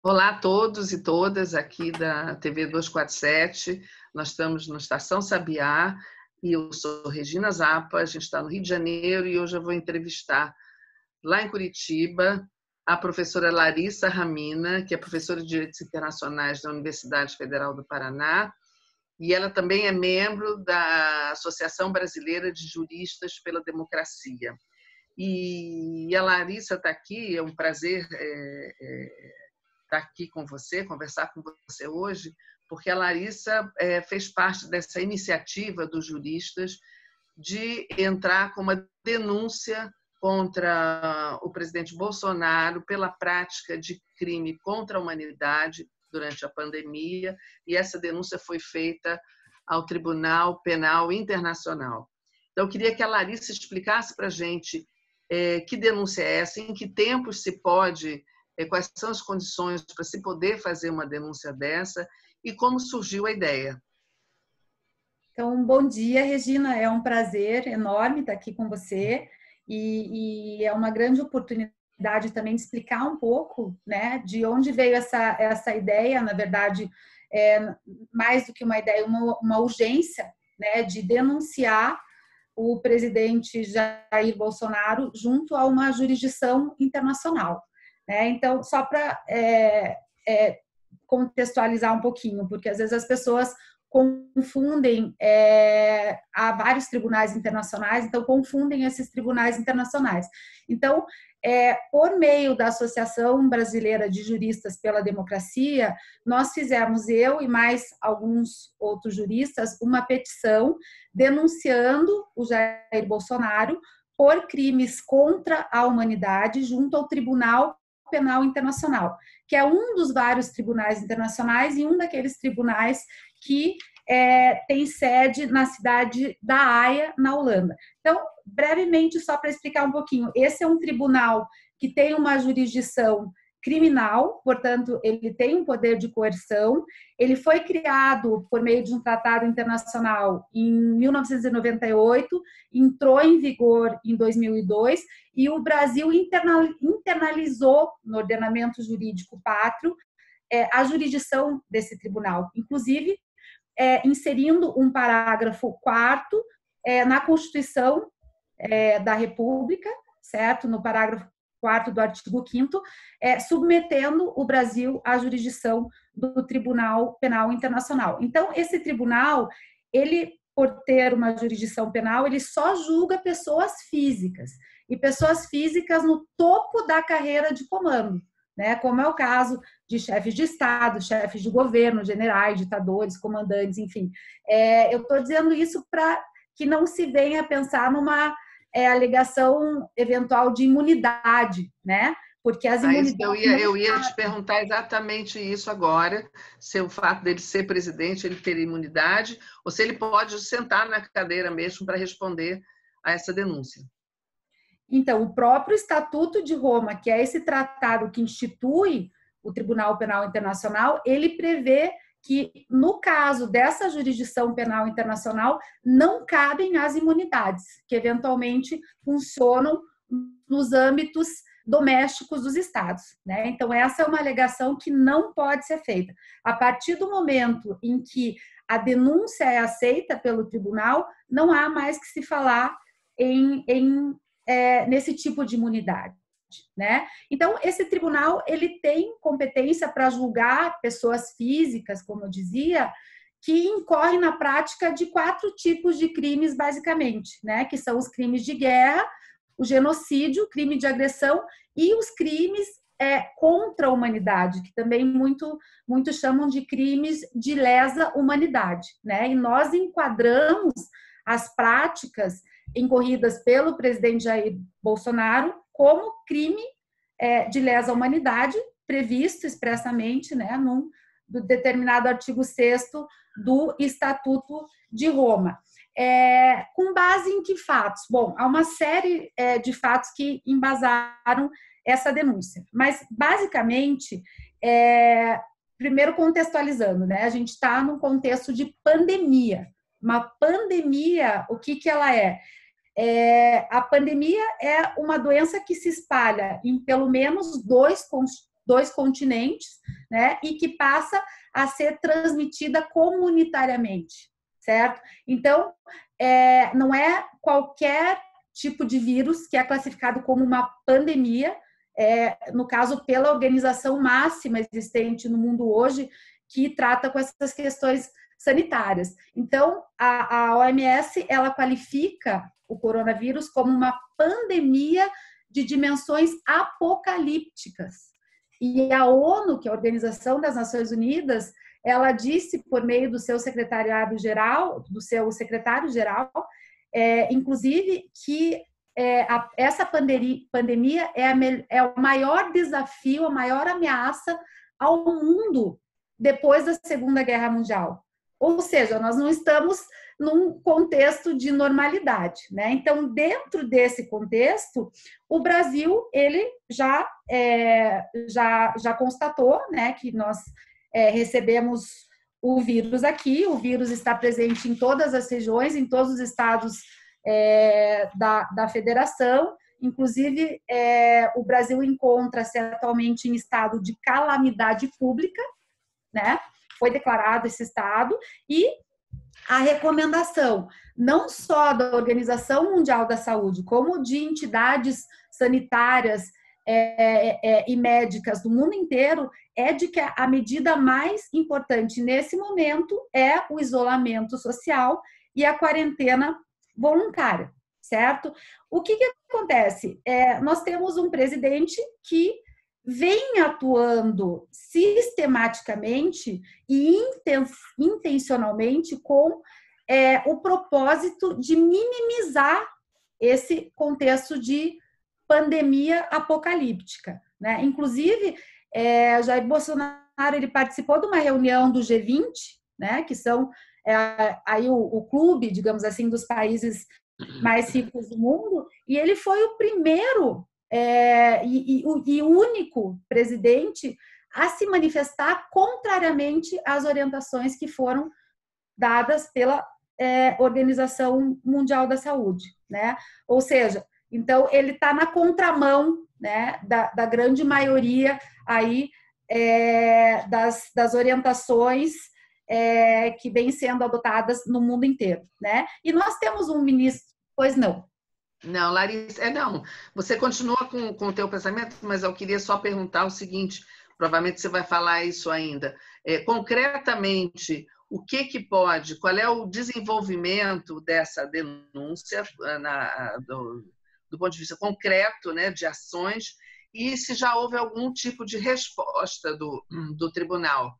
Olá a todos e todas aqui da TV 247. Nós estamos no Estação Sabiá e eu sou Regina Zappa. A gente está no Rio de Janeiro e hoje eu vou entrevistar lá em Curitiba a professora Larissa Ramina, que é professora de Direitos Internacionais da Universidade Federal do Paraná, e ela também é membro da Associação Brasileira de Juristas pela Democracia. E a Larissa está aqui, é um prazer estar aqui com você, conversar com você hoje, porque a Larissa fez parte dessa iniciativa dos juristas de entrar com uma denúncia contra o presidente Bolsonaro pela prática de crime contra a humanidade durante a pandemia, e essa denúncia foi feita ao Tribunal Penal Internacional. Então, eu queria que a Larissa explicasse para a gente que denúncia é essa, em que tempos se pode, quais são as condições para se poder fazer uma denúncia dessa e como surgiu a ideia. Então, bom dia, Regina. É um prazer enorme estar aqui com você e é uma grande oportunidade também de explicar um pouco, né, de onde veio essa ideia. Na verdade, mais do que uma ideia, uma urgência, né, de denunciar o presidente Jair Bolsonaro junto a uma jurisdição internacional, né? Então, só para contextualizar um pouquinho, porque às vezes as pessoas confundem, há vários tribunais internacionais, então confundem esses tribunais internacionais. Então, por meio da Associação Brasileira de Juristas pela Democracia, nós fizemos, eu e mais alguns outros juristas, uma petição denunciando o Jair Bolsonaro por crimes contra a humanidade junto ao Tribunal Penal Internacional, que é um dos vários tribunais internacionais e um daqueles tribunais que tem sede na cidade da Haia, na Holanda. Então, brevemente, só para explicar um pouquinho, esse é um tribunal que tem uma jurisdição criminal, portanto, ele tem um poder de coerção. Ele foi criado por meio de um tratado internacional em 1998, entrou em vigor em 2002 e o Brasil internalizou no ordenamento jurídico pátrio a jurisdição desse tribunal, inclusive inserindo um parágrafo 4º na Constituição da República, certo? No parágrafo 4º do artigo 5º, submetendo o Brasil à jurisdição do Tribunal Penal Internacional. Então, esse tribunal, ele, por ter uma jurisdição penal, ele só julga pessoas físicas, e pessoas físicas no topo da carreira de comando, né? Como é o caso de chefes de Estado, chefes de governo, generais, ditadores, comandantes, enfim. Eu estou dizendo isso para que não se venha a pensar numa alegação eventual de imunidade, né? Porque as imunidades... Eu ia te perguntar exatamente isso agora, se o fato dele ser presidente, ele ter imunidade, ou se ele pode sentar na cadeira mesmo para responder a essa denúncia. Então, o próprio Estatuto de Roma, que é esse tratado que institui o Tribunal Penal Internacional, ele prevê que, no caso dessa jurisdição penal internacional, não cabem as imunidades, que eventualmente funcionam nos âmbitos domésticos dos estados, né? Então, essa é uma alegação que não pode ser feita. A partir do momento em que a denúncia é aceita pelo tribunal, não há mais que se falar nesse tipo de imunidade, né? Então, esse tribunal, ele tem competência para julgar pessoas físicas, como eu dizia, que incorrem na prática de 4 tipos de crimes, basicamente, né? Que são os crimes de guerra, o genocídio, o crime de agressão e os crimes contra a humanidade, que também muito chamam de crimes de lesa humanidade, né? E nós enquadramos as práticas incorridas pelo presidente Jair Bolsonaro como crime de lesa humanidade, previsto expressamente, né, num determinado artigo 6º do Estatuto de Roma. Com base em que fatos? Bom, há uma série de fatos que embasaram essa denúncia, mas basicamente, primeiro contextualizando, né, a gente está num contexto de pandemia. Uma pandemia, o que ela é? A pandemia é uma doença que se espalha em pelo menos 2 continentes, né? E que passa a ser transmitida comunitariamente, certo? Então, não é qualquer tipo de vírus que é classificado como uma pandemia, no caso, pela organização máxima existente no mundo hoje, que trata com essas questões sanitárias. Então, a OMS, ela qualifica o coronavírus como uma pandemia de dimensões apocalípticas. E a ONU, que é a Organização das Nações Unidas, ela disse por meio do seu secretariado-geral, do seu secretário-geral, inclusive, que essa pandemia é o maior desafio, a maior ameaça ao mundo depois da Segunda Guerra Mundial. Ou seja, nós não estamos num contexto de normalidade, né? Então, dentro desse contexto, o Brasil ele já constatou, né, que nós recebemos o vírus aqui. O vírus está presente em todas as regiões, em todos os estados da federação. Inclusive, o Brasil encontra-se atualmente em estado de calamidade pública, né? Foi declarado esse estado, e a recomendação não só da Organização Mundial da Saúde, como de entidades sanitárias e médicas do mundo inteiro, é de que a medida mais importante nesse momento é o isolamento social e a quarentena voluntária, certo? O que acontece? Nós temos um presidente que vem atuando sistematicamente e intencionalmente com o propósito de minimizar esse contexto de pandemia apocalíptica, né? Inclusive, Jair Bolsonaro ele participou de uma reunião do G20, né? Que são aí o clube, digamos assim, dos países mais ricos do mundo, e ele foi o primeiro e único presidente a se manifestar contrariamente às orientações que foram dadas pela Organização Mundial da Saúde, né? Ou seja, então ele está na contramão, né, da grande maioria aí das orientações que vêm sendo adotadas no mundo inteiro, né? E nós temos um ministro, pois não. Não, Larissa, não. Você continua com o teu pensamento, mas eu queria só perguntar o seguinte, provavelmente você vai falar isso ainda. Concretamente, o que pode, qual é o desenvolvimento dessa denúncia do ponto de vista concreto, né, de ações, e se já houve algum tipo de resposta do tribunal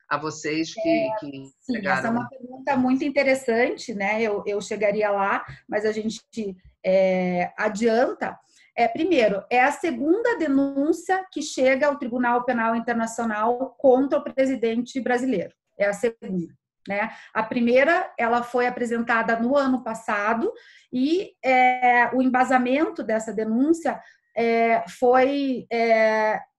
a vocês que sim, entregaram? Essa é uma pergunta muito interessante, né? Eu chegaria lá, mas a gente adianta. Primeiro, é a segunda denúncia que chega ao Tribunal Penal Internacional contra o presidente brasileiro. É a segunda, né? A primeira, ela foi apresentada no ano passado e o embasamento dessa denúncia foi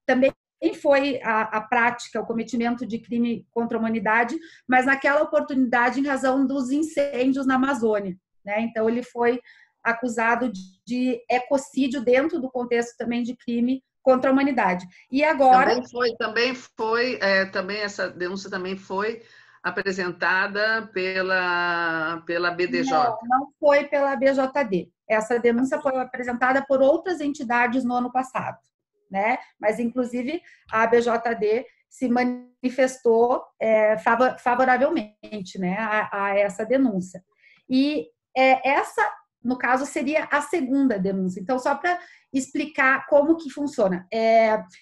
também foi a prática, o cometimento de crime contra a humanidade, mas naquela oportunidade em razão dos incêndios na Amazônia, né? Então ele foi acusado de ecocídio dentro do contexto também de crime contra a humanidade. E agora também essa denúncia também foi apresentada pela BDJ. Não foi pela BJD. Essa denúncia foi apresentada por outras entidades no ano passado, né? Mas inclusive a BJD se manifestou favoravelmente, né, a essa denúncia. E essa, no caso, seria a segunda denúncia. Então, só para explicar como que funciona.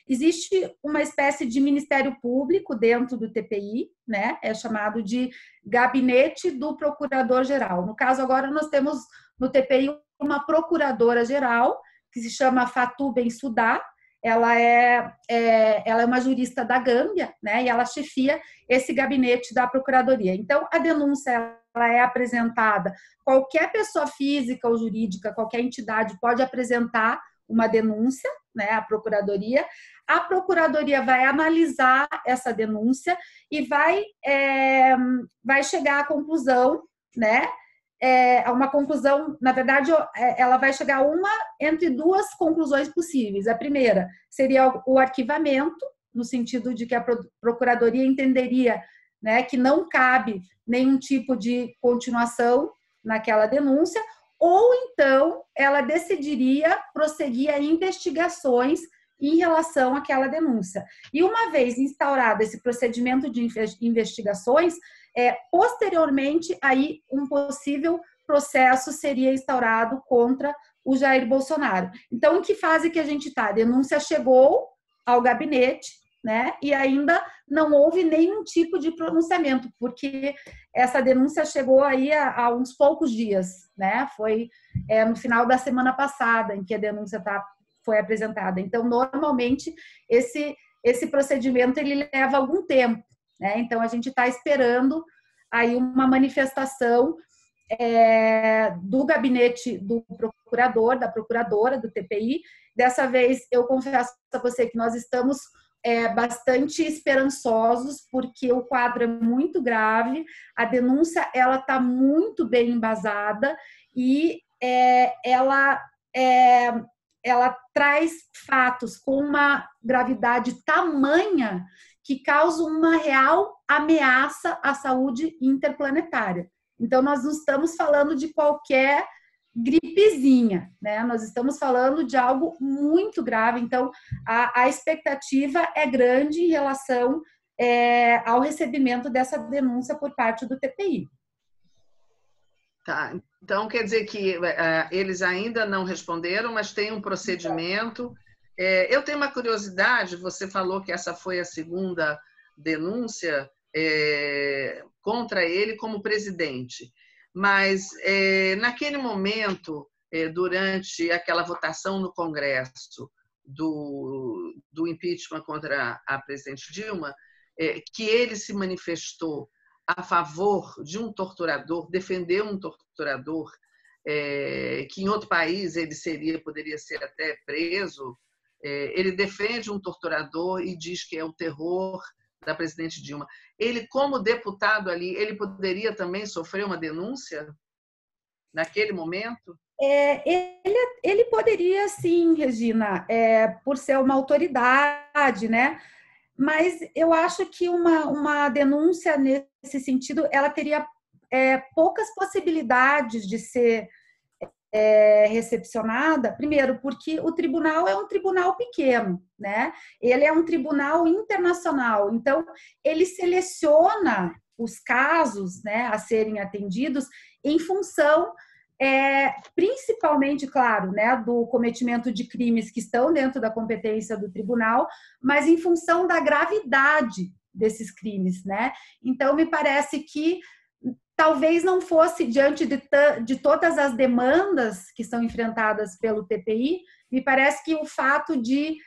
Existe uma espécie de Ministério Público dentro do TPI, né? É chamado de Gabinete do Procurador-Geral. No caso, agora nós temos no TPI uma Procuradora-Geral, que se chama Fatou Bensouda. Ela é uma jurista da Gâmbia, né? E ela chefia esse gabinete da Procuradoria. Então, a denúncia ela é apresentada, qualquer pessoa física ou jurídica, qualquer entidade pode apresentar uma denúncia, né, à Procuradoria. A Procuradoria vai analisar essa denúncia e vai chegar à conclusão, né, uma conclusão, na verdade, ela vai chegar entre duas conclusões possíveis. A primeira seria o arquivamento, no sentido de que a Procuradoria entenderia, né, que não cabe nenhum tipo de continuação naquela denúncia, ou então ela decidiria prosseguir a investigações em relação àquela denúncia. E uma vez instaurado esse procedimento de investigações, posteriormente, aí um possível processo seria instaurado contra o Jair Bolsonaro. Então, em que fase que a gente está? A denúncia chegou ao gabinete, né? E ainda não houve nenhum tipo de pronunciamento, porque essa denúncia chegou aí há uns poucos dias, né? Foi no final da semana passada em que a denúncia foi apresentada. Então, normalmente, esse procedimento ele leva algum tempo, né? Então, a gente está esperando aí uma manifestação do gabinete do procurador, da procuradora, do TPI. Dessa vez, eu confesso a você que nós estamos bastante esperançosos, porque o quadro é muito grave, a denúncia ela está muito bem embasada e ela traz fatos com uma gravidade tamanha que causa uma real ameaça à saúde interplanetária. Então, nós não estamos falando de qualquer gripezinha, né? Nós estamos falando de algo muito grave. Então, a expectativa é grande em relação ao recebimento dessa denúncia por parte do TPI. Tá, então quer dizer que eles ainda não responderam, mas tem um procedimento. Eu tenho uma curiosidade, você falou que essa foi a segunda denúncia contra ele como presidente, mas naquele momento, durante aquela votação no Congresso do impeachment contra a presidente Dilma, que ele se manifestou a favor de um torturador, defender um torturador, que em outro país ele poderia ser até preso, ele defende um torturador e diz que é o terror da presidente Dilma. Ele, como deputado ali, ele poderia também sofrer uma denúncia naquele momento? Ele poderia, sim, Regina, por ser uma autoridade, né? Mas eu acho que uma denúncia nesse sentido, ela teria poucas possibilidades de ser recepcionada, primeiro, porque o tribunal é um tribunal pequeno, né? Ele é um tribunal internacional, então ele seleciona os casos, né, a serem atendidos em função, principalmente, claro, né, do cometimento de crimes que estão dentro da competência do tribunal, mas em função da gravidade desses crimes, né? Então, me parece que talvez não fosse, diante de todas as demandas que são enfrentadas pelo TPI, me parece que o fato de,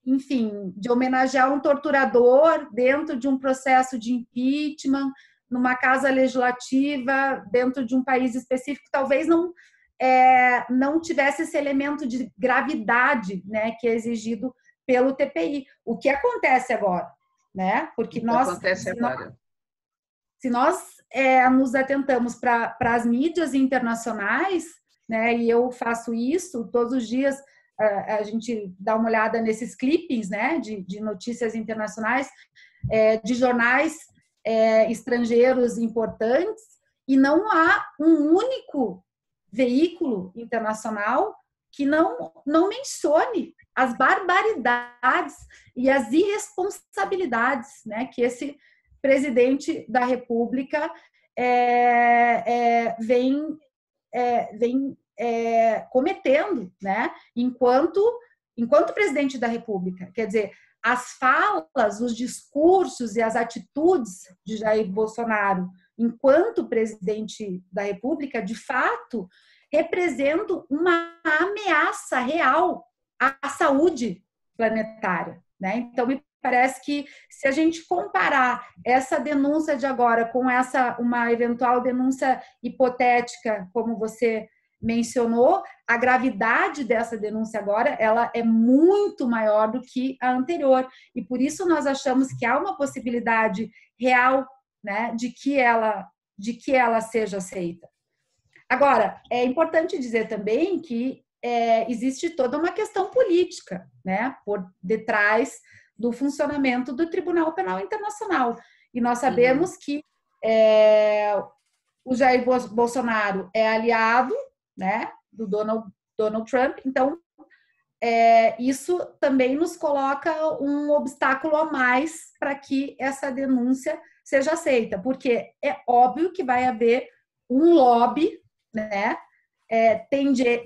enfim, de homenagear um torturador dentro de um processo de impeachment, numa casa legislativa, dentro de um país específico, talvez não tivesse esse elemento de gravidade, né, que é exigido pelo TPI. O que acontece agora, né? Porque se nós nos atentamos para as mídias internacionais, né, e eu faço isso todos os dias, a gente dá uma olhada nesses clippings, né, de notícias internacionais, de jornais estrangeiros importantes, e não há um único veículo internacional que não mencione as barbaridades e as irresponsabilidades, né, que esse presidente da República vem cometendo, né? Enquanto presidente da República. Quer dizer, as falas, os discursos e as atitudes de Jair Bolsonaro, enquanto presidente da República, de fato, representam uma ameaça real à saúde planetária, né? Então, me parece que, se a gente comparar essa denúncia de agora com uma eventual denúncia hipotética, como você mencionou, a gravidade dessa denúncia agora, ela é muito maior do que a anterior, e por isso nós achamos que há uma possibilidade real, né, de que ela seja aceita. Agora, é importante dizer também que existe toda uma questão política, né, por detrás do funcionamento do Tribunal Penal Internacional. E nós sabemos que o Jair Bolsonaro é aliado, né, do Donald Trump, então isso também nos coloca um obstáculo a mais para que essa denúncia seja aceita, porque é óbvio que vai haver um lobby, né,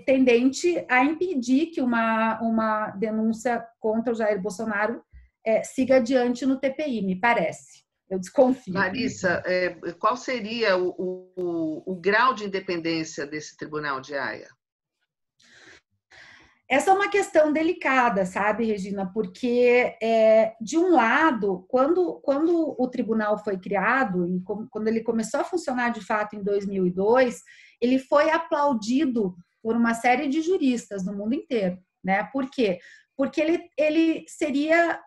tendente a impedir que uma denúncia contra o Jair Bolsonaro siga adiante no TPI, me parece. Eu desconfio. Larissa, qual seria o grau de independência desse Tribunal de Haia? Essa é uma questão delicada, sabe, Regina? Porque, de um lado, quando o tribunal foi criado, e quando ele começou a funcionar de fato em 2002, ele foi aplaudido por uma série de juristas no mundo inteiro, né? Por quê? Porque ele seria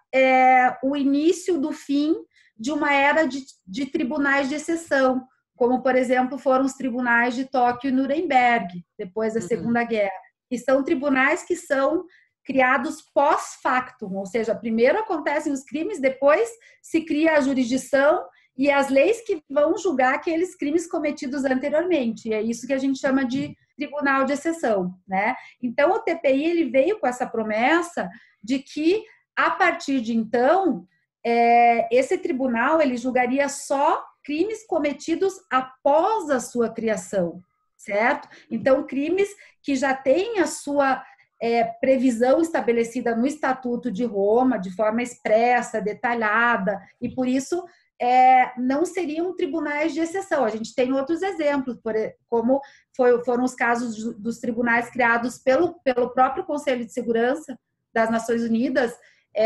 o início do fim de uma era de tribunais de exceção, como, por exemplo, foram os tribunais de Tóquio e Nuremberg, depois da Segunda Guerra, que são tribunais que são criados pós-factum, ou seja, primeiro acontecem os crimes, depois se cria a jurisdição e as leis que vão julgar aqueles crimes cometidos anteriormente. E é isso que a gente chama de tribunal de exceção, né? Então, o TPI ele veio com essa promessa de que, a partir de então, esse tribunal ele julgaria só crimes cometidos após a sua criação, certo? Então, crimes que já têm a sua previsão estabelecida no Estatuto de Roma, de forma expressa, detalhada, e por isso não seriam tribunais de exceção. A gente tem outros exemplos, como foram os casos dos tribunais criados pelo próprio Conselho de Segurança das Nações Unidas,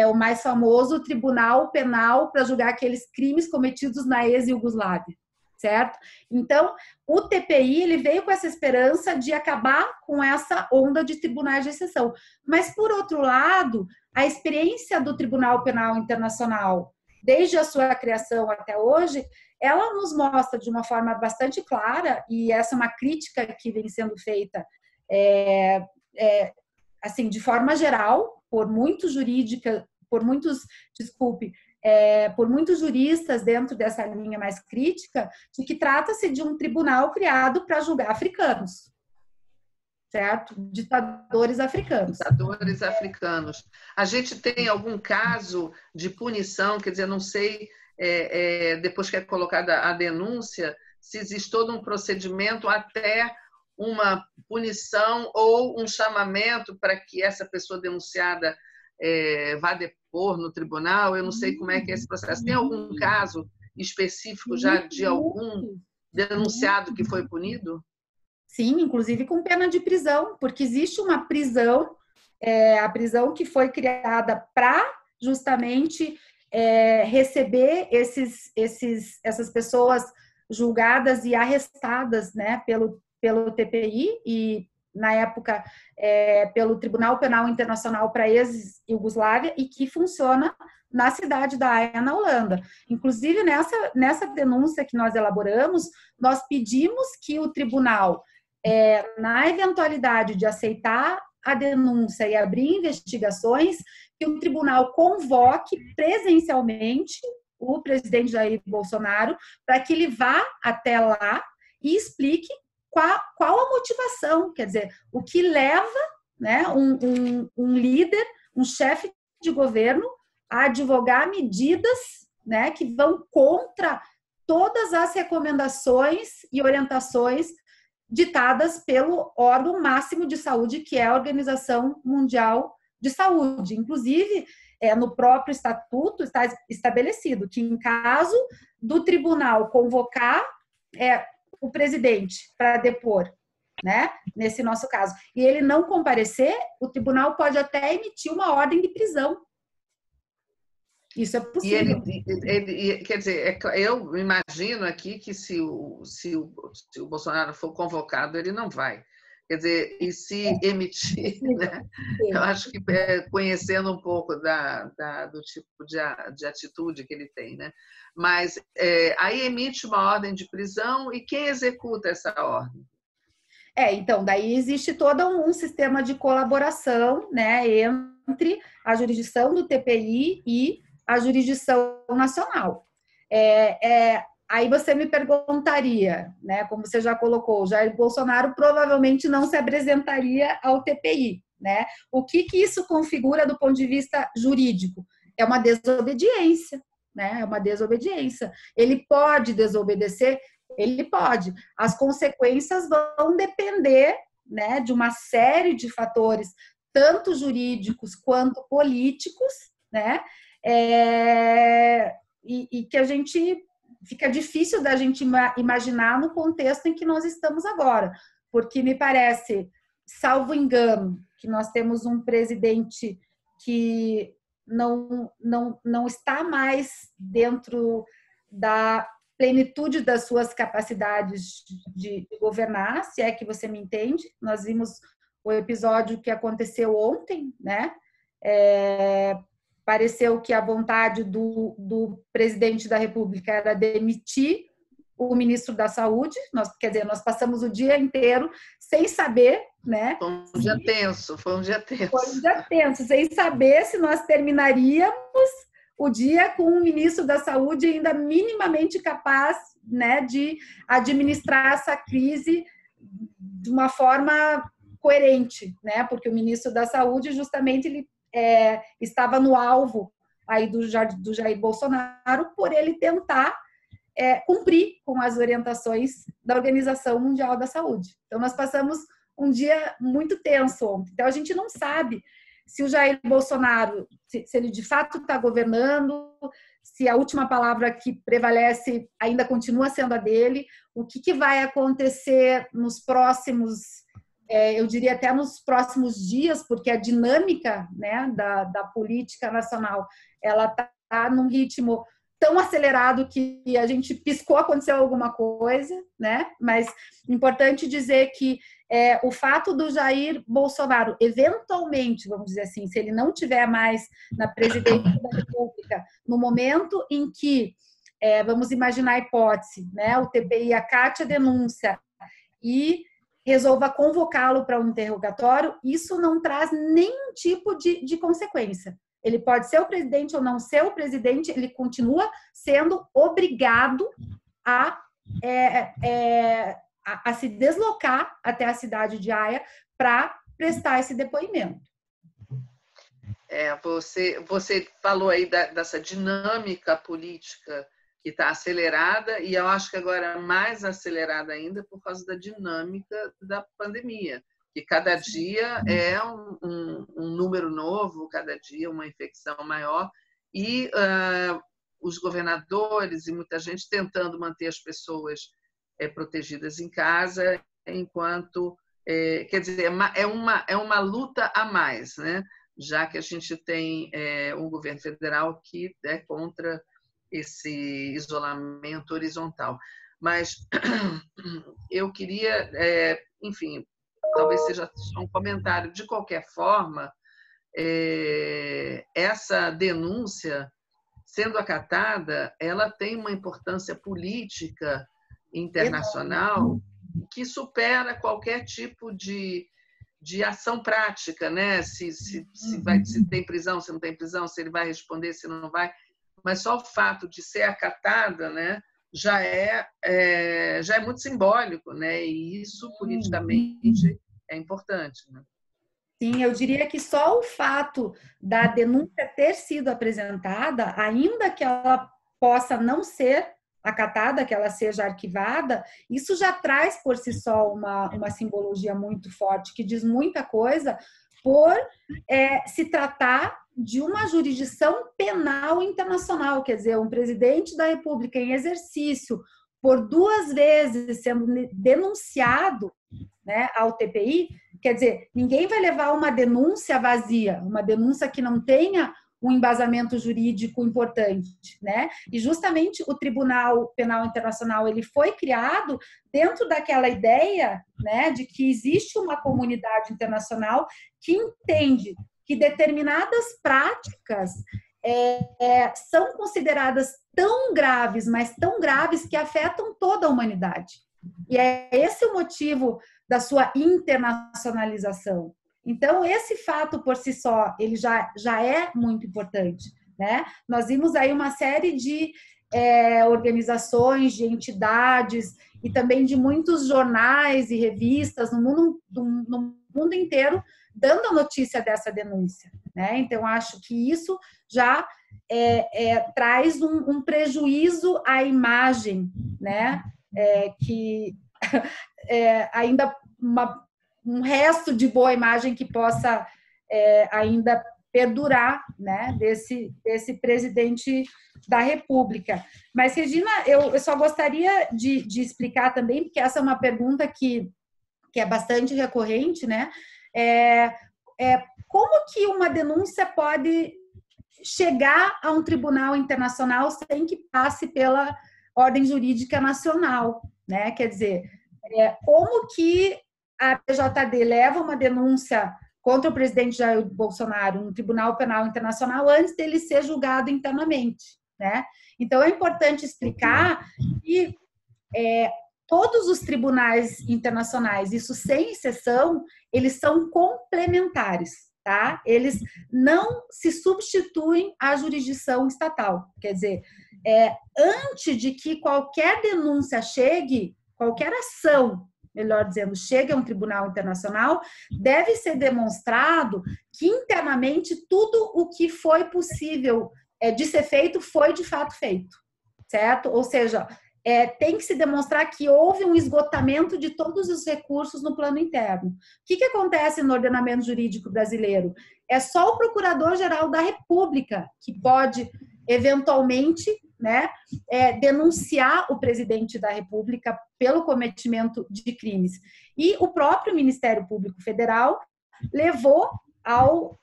o mais famoso Tribunal Penal para julgar aqueles crimes cometidos na ex-Iugoslávia, certo? Então, o TPI ele veio com essa esperança de acabar com essa onda de tribunais de exceção. Mas, por outro lado, a experiência do Tribunal Penal Internacional, desde a sua criação até hoje, ela nos mostra de uma forma bastante clara, e essa é uma crítica que vem sendo feita assim, de forma geral, por muitos juristas dentro dessa linha mais crítica, de que trata-se de um tribunal criado para julgar africanos, certo? Ditadores africanos. Ditadores africanos. A gente tem algum caso de punição, quer dizer, não sei, depois que é colocada a denúncia, se existe todo um procedimento até uma punição ou um chamamento para que essa pessoa denunciada vá depor no tribunal. Eu não sei como é que é esse processo. Tem algum caso específico já de algum denunciado que foi punido? Sim, inclusive com pena de prisão, porque existe uma prisão, a prisão que foi criada para justamente receber essas pessoas julgadas e arrestadas, né, pelo TPI e, na época, pelo Tribunal Penal Internacional para ex-Iugoslávia, e que funciona na cidade da Haia, na Holanda. Inclusive, nessa denúncia que nós elaboramos, nós pedimos que o tribunal, na eventualidade de aceitar a denúncia e abrir investigações, que o tribunal convoque presencialmente o presidente Jair Bolsonaro para que ele vá até lá e explique qual a motivação, quer dizer, o que leva, né, um líder, um chefe de governo a advogar medidas, né, que vão contra todas as recomendações e orientações ditadas pelo órgão máximo de saúde, que é a Organização Mundial de Saúde. Inclusive, no próprio estatuto está estabelecido que, em caso do tribunal convocar o presidente para depor, né, nesse nosso caso, e ele não comparecer, o tribunal pode até emitir uma ordem de prisão. Isso é possível. Quer dizer, eu imagino aqui que se o Bolsonaro for convocado, ele não vai. Quer dizer, e se emitir, né? Eu acho que conhecendo um pouco do tipo de atitude que ele tem, né? Mas aí emite uma ordem de prisão, e quem executa essa ordem? Então, daí existe todo um sistema de colaboração, né, entre a jurisdição do TPI e a jurisdição nacional. Aí você me perguntaria, né, como você já colocou, Jair Bolsonaro provavelmente não se apresentaria ao TPI, né? O que isso configura do ponto de vista jurídico? É uma desobediência, né? É uma desobediência. Ele pode desobedecer? Ele pode. As consequências vão depender, né, de uma série de fatores, tanto jurídicos quanto políticos, né? E que a gente fica difícil da gente imaginar no contexto em que nós estamos agora, porque me parece, salvo engano, que nós temos um presidente que não está mais dentro da plenitude das suas capacidades de governar, se é que você me entende. Nós vimos o episódio que aconteceu ontem, né? Pareceu que a vontade do presidente da República era demitir o ministro da Saúde. Quer dizer, nós passamos o dia inteiro sem saber, né? Foi um dia tenso. Foi um dia tenso, sem saber se nós terminaríamos o dia com um ministro da Saúde ainda minimamente capaz, né, de administrar essa crise de uma forma coerente, né? Porque o ministro da Saúde, justamente, ele estava no alvo aí do Jair Bolsonaro por ele tentar cumprir com as orientações da Organização Mundial da Saúde. Então, nós passamos um dia muito tenso ontem. Então, a gente não sabe se o Jair Bolsonaro, se ele de fato está governando, se a última palavra que prevalece ainda continua sendo a dele, o que vai acontecer nos próximos, eu diria até nos próximos dias, porque a dinâmica, né, da política nacional, ela está num ritmo tão acelerado que a gente piscou, aconteceu alguma coisa, né? Mas importante dizer que o fato do Jair Bolsonaro, eventualmente, vamos dizer assim, se ele não tiver mais na presidência da República, no momento em que, vamos imaginar a hipótese, né? O TPI acate a denúncia e resolva convocá-lo para um interrogatório, isso não traz nenhum tipo de consequência. Ele pode ser o presidente ou não ser o presidente, ele continua sendo obrigado a se deslocar até a cidade de Haia para prestar esse depoimento. Você falou aí dessa dinâmica política que está acelerada, e eu acho que agora mais acelerada ainda por causa da dinâmica da pandemia, que cada dia é um número novo, cada dia uma infecção maior, e os governadores e muita gente tentando manter as pessoas protegidas em casa, enquanto, quer dizer, é uma luta a mais, né? Já que a gente tem um governo federal que é contra esse isolamento horizontal. Mas eu queria, enfim, talvez seja só um comentário. De qualquer forma, essa denúncia, sendo acatada, ela tem uma importância política internacional que supera qualquer tipo de ação prática, né? Se tem prisão, se não tem prisão, se ele vai responder, se não vai. Mas só o fato de ser acatada, né, já é muito simbólico, né? E isso politicamente é importante, né? Sim, eu diria que só o fato da denúncia ter sido apresentada, ainda que ela possa não ser acatada, que ela seja arquivada, isso já traz por si só uma simbologia muito forte, que diz muita coisa por se tratar de uma jurisdição penal internacional, quer dizer, um presidente da República em exercício por 2 vezes sendo denunciado, né, ao TPI, quer dizer, ninguém vai levar uma denúncia vazia, uma denúncia que não tenha um embasamento jurídico importante, né? E justamente o Tribunal Penal Internacional, ele foi criado dentro daquela ideia, né, de que existe uma comunidade internacional que entende que determinadas práticas são consideradas tão graves, mas tão graves que afetam toda a humanidade. E é esse o motivo da sua internacionalização. Então, esse fato por si só, ele já é muito importante, né? Nós vimos aí uma série de organizações, de entidades e também de muitos jornais e revistas no mundo inteiro dando a notícia dessa denúncia, né? Então, acho que isso já traz um prejuízo à imagem, né? Que ainda um resto de boa imagem que possa ainda perdurar, né? Desse presidente da República. Mas, Regina, eu só gostaria de explicar também, porque essa é uma pergunta que é bastante recorrente, né? Como que uma denúncia pode chegar a um tribunal internacional sem que passe pela ordem jurídica nacional, né? Quer dizer, como que a PJD leva uma denúncia contra o presidente Jair Bolsonaro no Tribunal Penal Internacional antes dele ser julgado internamente, né? Então, é importante explicar que todos os tribunais internacionais, isso sem exceção, eles são complementares, tá? Eles não se substituem à jurisdição estatal. Quer dizer, antes de que qualquer denúncia chegue, qualquer ação, melhor dizendo, chegue a um tribunal internacional, deve ser demonstrado que internamente tudo o que foi possível de ser feito foi de fato feito, certo? Ou seja, tem que se demonstrar que houve um esgotamento de todos os recursos no plano interno. O que acontece no ordenamento jurídico brasileiro? É só o Procurador-Geral da República que pode, eventualmente, né, denunciar o presidente da República pelo cometimento de crimes. E o próprio Ministério Público Federal levou ao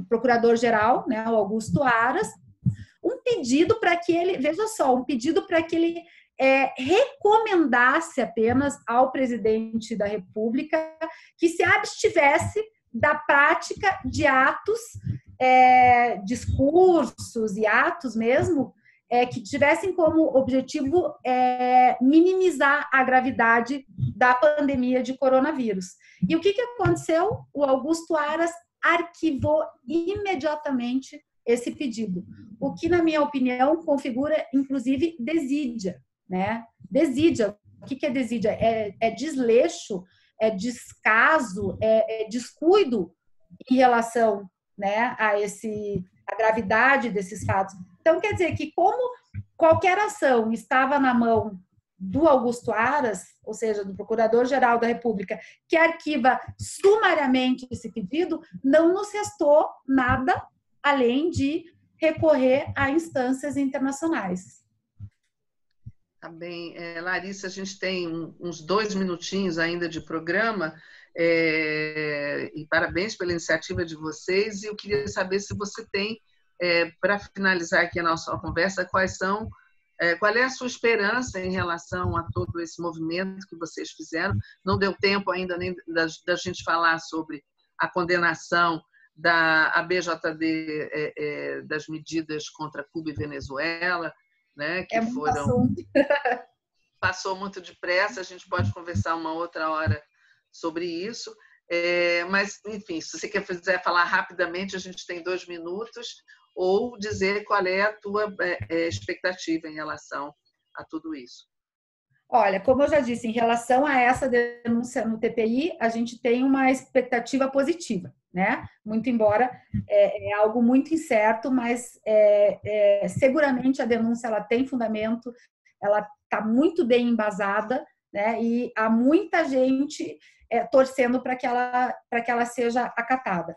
Procurador-Geral, né, ao Augusto Aras, um pedido para que ele, veja só, um pedido para que ele recomendasse apenas ao presidente da República que se abstivesse da prática de atos, discursos e atos mesmo, que tivessem como objetivo minimizar a gravidade da pandemia de coronavírus. E o que aconteceu? O Augusto Aras arquivou imediatamente esse pedido, o que, na minha opinião, configura, inclusive, desídia, né? Desídia, o que é desídia? É desleixo, é descaso, é descuido em relação, né, a gravidade desses fatos. Então, quer dizer que como qualquer ação estava na mão do Augusto Aras, ou seja, do Procurador-Geral da República, que arquiva sumariamente esse pedido, não nos restou nada além de recorrer a instâncias internacionais. Tá bem. Larissa, a gente tem uns 2 minutinhos ainda de programa, e parabéns pela iniciativa de vocês, e eu queria saber se você tem, para finalizar aqui a nossa conversa, qual é a sua esperança em relação a todo esse movimento que vocês fizeram? Não deu tempo ainda nem da gente falar sobre a condenação da ABJD das medidas contra Cuba e Venezuela, né, que foram... Passou muito depressa, a gente pode conversar uma outra hora sobre isso, mas, enfim, se você quiser falar rapidamente, a gente tem 2 minutos, ou dizer qual é a tua expectativa em relação a tudo isso. Olha, como eu já disse, em relação a essa denúncia no TPI, a gente tem uma expectativa positiva, né? Muito embora é algo muito incerto, mas seguramente a denúncia ela tem fundamento, ela está muito bem embasada, né? E há muita gente torcendo para que ela seja acatada.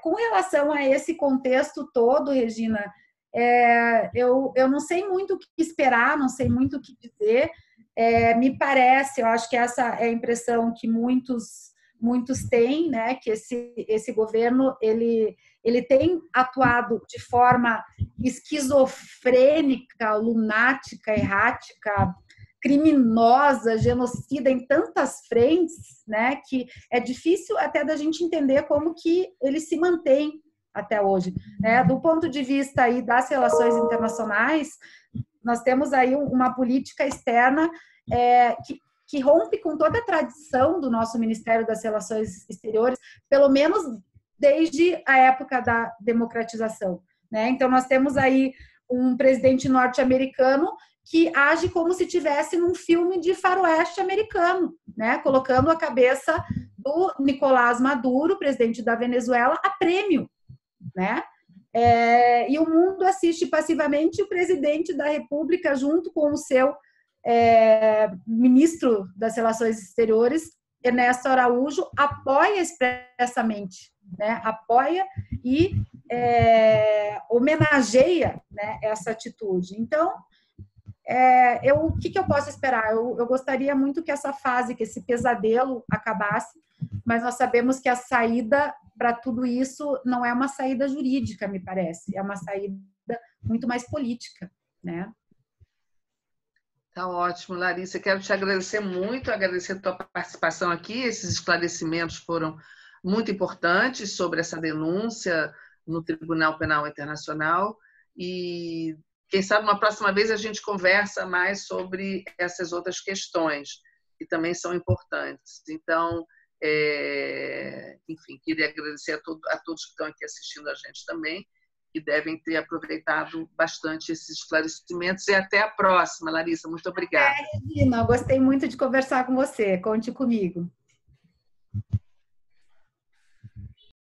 Com relação a esse contexto todo, Regina, eu não sei muito o que esperar, não sei muito o que dizer. Me parece, eu acho que essa é a impressão que muitos têm, né, que esse governo ele tem atuado de forma esquizofrênica, lunática, errática, criminosa, genocida em tantas frentes, né, que é difícil até da gente entender como que ele se mantém até hoje, né? Do ponto de vista aí das relações internacionais, nós temos aí uma política externa que rompe com toda a tradição do nosso Ministério das Relações Exteriores, pelo menos desde a época da democratização, né? Então, nós temos aí um presidente norte-americano que age como se estivesse num filme de faroeste americano, né? Colocando a cabeça do Nicolás Maduro, presidente da Venezuela, a prêmio, né? E o mundo assiste passivamente o presidente da República, junto com o seu ministro das Relações Exteriores, Ernesto Araújo, apoia expressamente, né? Apoia e homenageia, né, essa atitude. Então, o que eu posso esperar? Eu gostaria muito que essa fase, que esse pesadelo acabasse, mas nós sabemos que a saída para tudo isso não é uma saída jurídica, me parece, é uma saída muito mais política, né? Tá ótimo, Larissa. Quero te agradecer muito, agradecer a tua participação aqui. Esses esclarecimentos foram muito importantes sobre essa denúncia no Tribunal Penal Internacional e quem sabe uma próxima vez a gente conversa mais sobre essas outras questões que também são importantes. Então, enfim, queria agradecer a todos que estão aqui assistindo a gente também, que devem ter aproveitado bastante esses esclarecimentos. E até a próxima, Larissa. Muito obrigada. Regina, eu gostei muito de conversar com você. Conte comigo.